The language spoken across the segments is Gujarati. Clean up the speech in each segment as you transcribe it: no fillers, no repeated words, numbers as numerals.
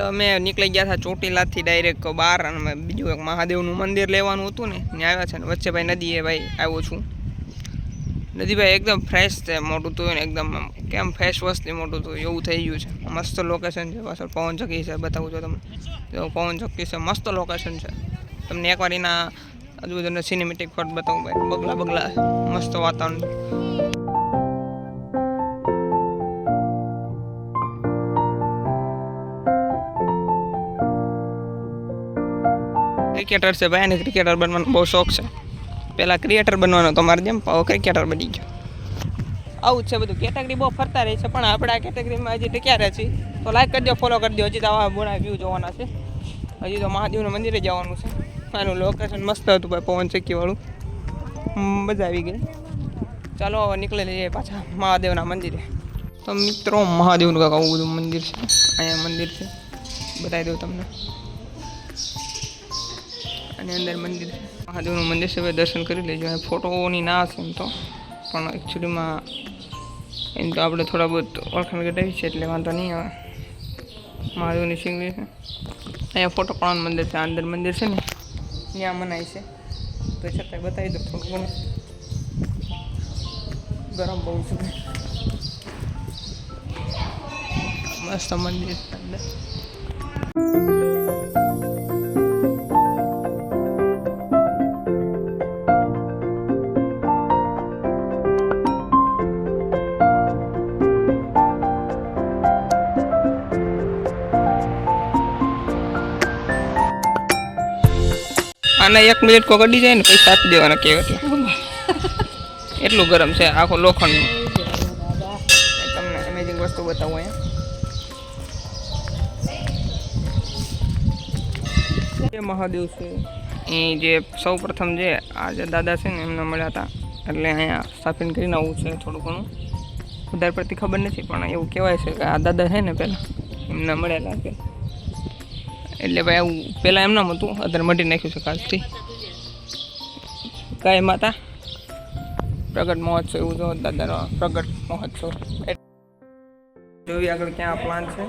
અમે નીકળી ગયા હતા ચોટીલાથી ડાયરેક્ટ બહાર અને બીજું એક મહાદેવનું મંદિર લેવાનું હતું ને ત્યાં આવ્યા છે ને વચ્ચે ભાઈ નદીએ ભાઈ આવ્યો છું. નદી ભાઈ એકદમ ફ્રેશ છે, મોટું હતું ને એકદમ કેમ ફ્રેશ વસ્તી મોટું હતું એવું થઈ ગયું છે. મસ્ત લોકેશન છે, પાછળ પવન ચક્કી છે, બતાવું છો તમને તો પવન ચક્કી છે, મસ્ત લોકેશન છે. તમને એકવાર એના આજુબાજુના સિનેમેટિક ફોટ બતાવું ભાઈ, બગલા બગલા મસ્ત વાતાવરણ. ક્રિકેટર છે ભાઈ, અને ક્રિકેટર બનવાનો બહુ શોખ છે. પહેલાં ક્રિએટર બનવાનો તો મારે જેમ ક્રિકેટર બની ગયો. આવું જ છે બધું, કેટેગરી બહુ ફરતા રહી છે, પણ આપણે આ કેટેગરીમાં હજી ટક્યા રહે છીએ. તો લાઈક કરજો, ફોલો કરી દો. હજી તો આવા બોના વ્યૂ જોવાના છે. હજી તો મહાદેવના મંદિરે જવાનું છે. આનું લોકેશન મસ્ત હતું ભાઈ, પવન ચક્કીવાળું, મજા આવી ગઈ. ચાલો હવે નીકળી લઈએ પાછા મહાદેવના મંદિરે. તો મિત્રો મહાદેવનું કાંઈક આવું બધું મંદિર છે. અહીંયા મંદિર છે, બતાવી દઉં તમને. અને અંદર મંદિર છે, મહાદેવનું મંદિર છે ભાઈ, દર્શન કરી લેજો. ફોટોની ના હશે એમ તો, પણ એકચ્યુઅલીમાં એમ તો આપણે થોડા બહુ ઓળખાણ કઢાવી છે એટલે વાંધો નહીં આવે. મહાદેવની સિંગલી છે, અહીંયા ફોટો પાડવાનું મંદિર છે. અંદર મંદિર છે ને ત્યાં મનાય છે, તો છતાંય બતાવી દો થોડું ઘણું. ગરમ બહુ છે, મસ્ત મંદિર છે અંદર. અને 1 મિનિટ કો ગડી જાય ને પૈસા આપી દેવાના કે એટલું ગરમ છે આખો લોખંડનું. તમને અમેઝિંગ વસ્તુ બતાવું અહીંયા. મહાદેવ છે એ જે સૌ પ્રથમ જે આ જે દાદા છે ને એમને મળ્યા હતા, એટલે અહીંયા સ્થાપન કરીને આવું છે. થોડું ઘણું વધારે પડતી ખબર નથી, પણ એવું કહેવાય છે કે આ દાદા છે ને પહેલાં એમને મળેલા છે. એટલે ભાઈ આવું પહેલાં એમ નામ હતું, અત્યારે મટી નાખ્યું છે કાલથી. ગાય માતા પ્રગટ મહોત્સવ એવું જો દાદાનો પ્રગટ મહોત્સવ. જોઈએ આગળ ક્યાં પ્લાન છે.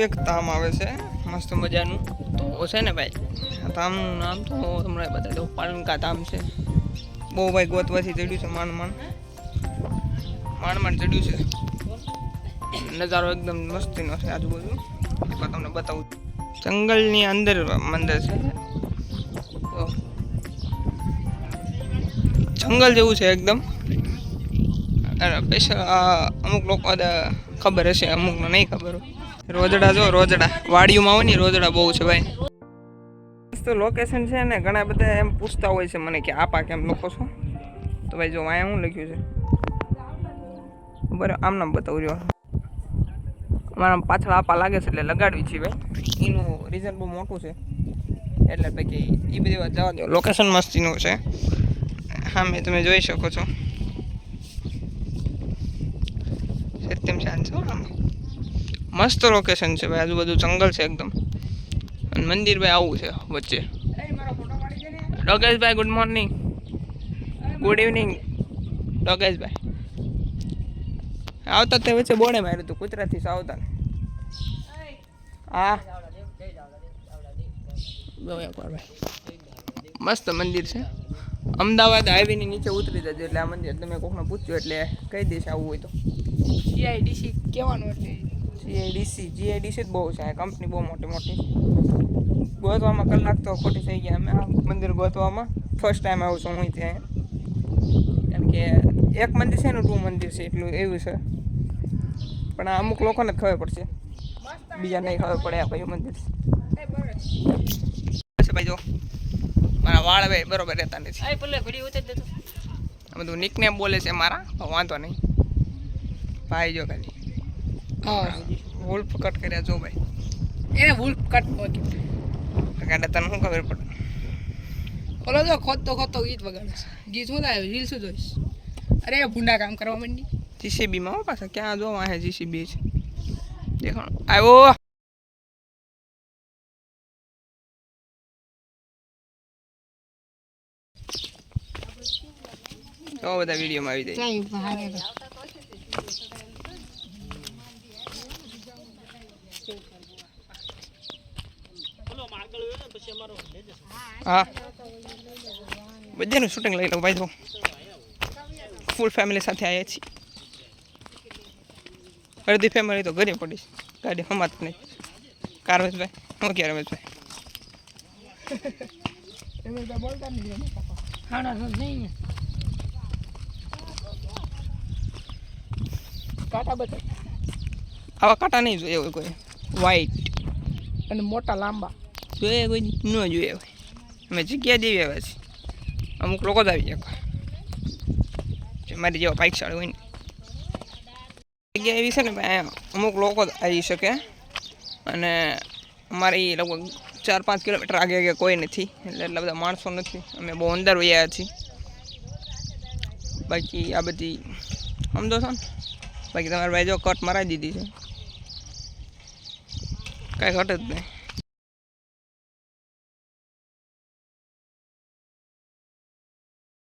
એક ધામ આવે છે મસ્ત મજાનું, તો છે ને ભાઈ આ ધામનું નામ તો તમને બતાવી દઉં, પાલનકા ધામ છે. બહુ ભાઈ ગોતવાથી ચડ્યું છે, માંડ ચડ્યું છે. નજારો એકદમ મસ્તીનો છે આજુબાજુ, એકવાર તમને બતાવું. જંગલની અંદર મંદિર છે, જંગલ જેવું છે એકદમ. સ્પેશિયલ અમુક લોકો ખબર હશે, અમુકને નહીં ખબર હોય. રોજડા જો રોજડા વાડીઓમાં હોય ને, રોજડા બહુ છે ભાઈ. મસ્ત લોકેશન છે ને. ઘણા બધા એમ પૂછતા હોય છે મને કે આપા કેમ લખો છો, તો ભાઈ જો અહીંયા શું લખ્યું છે બરાબર, આમ નામ બતાવું રહ્યો. અમારા પાછળ આપા લાગે છે એટલે લગાડવી છે ભાઈ. એનું રીઝન બહુ મોટું છે, એટલે પૈકી એ બધી વાત જવા દો. લોકેશન મસ્તીનું છે, હા મેં તમે જોઈ શકો છો. સત્યમ શાંત છો આમાં, મસ્ત લોકેશન છે ભાઈ. આજુબાજુ જંગલ છે એકદમ, અને મંદિર ભાઈ આવું છે વચ્ચે. ડોગેશભાઈ ગુડ મોર્નિંગ, ગુડ ઇવનિંગ ડોગેશભાઈ. આવતા તે વચ્ચે બોર્ડે માર્યું હતું કુતરાથી સાવધાન. હા મસ્ત મંદિર છે. અમદાવાદ હાઈવેની નીચે ઉતરી જજો એટલે આ મંદિર તમે કોકને પૂછજો એટલે કહી દઈશ આવું હોય તો. જીઆઈડીસી કહેવાનું, એટલે જીઆઈડીસી જ બહુ છે. કંપની બહુ મોટી મોટી. ગોતવામાં કલાક તો ખોટી થઈ ગયા. અમે આ મંદિર ગોતવામાં ફર્સ્ટ ટાઈમ આવું છું હું ત્યાં, કારણ કે એક મંદિર છે ને 2 મંદિર છે એટલું એવું છે. પણ આ અમુક લોકોને જ ખબર પડશે, બીજા નહીં ખબર પડે આ કયું મંદિર છે. ભાઈ જો મારા વાળ ભાઈ બરોબર રહેતા નથી. આ બધું નિકનેમ બોલે છે મારા, વાંધો નહીં ભાઈ. જો ખાલી વુલ્ફ કટ કર્યા જો ભાઈ, એને વુલ્ફ કટ કાઢે તને શું ખબર પડે. ઓલો જો ખોદતો ગીત વગાડે છે. ગીત શું થાય, રીલ શું જોઈશ? અરે ભૂંડા કામ કરવા માંડી. જીસીબીમાં હો પાછા ક્યાં જોવા હે જીસીબી છે દેખાણ આવ્યો તો બધા વિડીયોમાં આવી જાય હા બધાનું શૂટિંગ લઈ લો ભાઈ તો ફૂલ ફેમિલી સાથે આવ્યા છીએ અડધી ફેમિલી તો ઘરે પડીશ ગાડી હમાત નહીં કાર રમેશભાઈ હું ક્યાં રમેશભાઈ કાંટા બધા આવા કાંટા નહીં જોઈએ કોઈ વ્હાઈટ અને મોટા લાંબા જોઈએ કોઈ ન જોઈએ અમે જગ્યા દેવી આવ્યા છીએ અમુક લોકો જ આવી જાય મારી જેવા પાઇકશાળી હોય ને જગ્યા એવી છે ને અમુક લોકો જ આવી શકે અને અમારી લગભગ 4-5 કિલોમીટર આગે કોઈ નથી એટલે એટલા બધા માણસો નથી અમે બહુ અંદર વયા છીએ બાકી આ બધી સમજો છો ને બાકી તમારા ભાઈ જો કટ મરાવી દીધી છે કાંઈ ઘટે જ નહીં